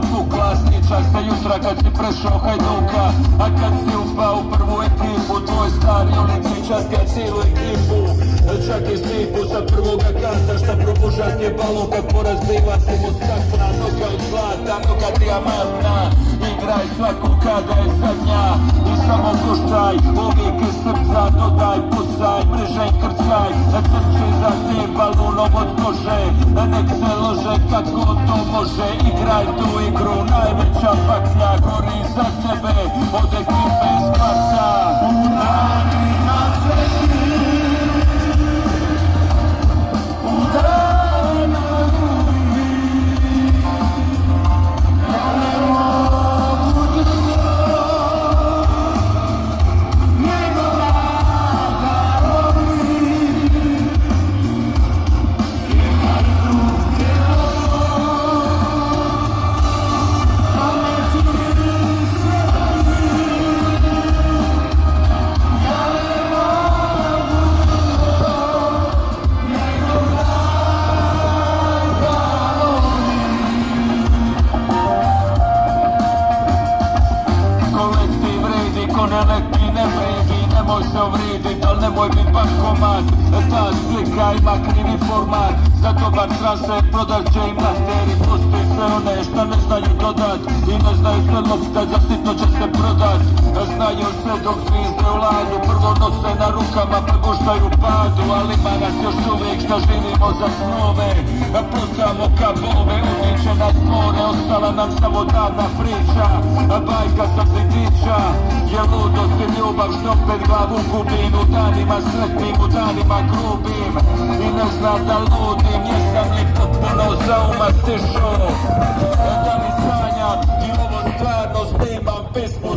pukla, sjećaš se jutra kad si prešao Hajduka, a kad si upao u prvu ekipu, tvoj stari ulici častja cijelu ekipu. Čak i stipu sa prvoga kata, šta probužat je balon kad porazbiva si mu stakla. Noga od zlata, noga dijamantna, igraj svaku kada je zadnja i samo koštaj, uvijek iz srca dodaj, pucaj, mreže i krcaj, trči za tim balunom od kože, nek se lože kako to može. Igraj tu igru, najveća paklja gori za tebe od ekipe iz Sparta. Udari na sveti, udari na ljubi, ja ne mogu drugo nego da ga volim. Imaj ruke pameti sebi, ja ne mogu drugo nego da ga volim. Kolektiv vredi, ko ne neki ne vredi, nemoj se uvridit, al nemoj bit bankomat. Ta slika ima krivi format, za dobar transfer prodat će im materi. Pusti sve one šta ne znaju dodat i ne znaju sve lopta, za sitno će se prodat. Znaju sve dok zvizde u ladu, prvo nose na rukama pa guštaju padu. Ali ima nas još uvijek šta živimo za snove, plutamo ka bove, utječe nas more. Ostala nam samo davna priča, bajka sa zidića, je ludost i ljubav što opet glavu gubim. U danima sretnim, u danima grubim i ne znam da ludim, jesam li potpuno za uma stišu. Da li sanjam i ovo stvarno snimam pismu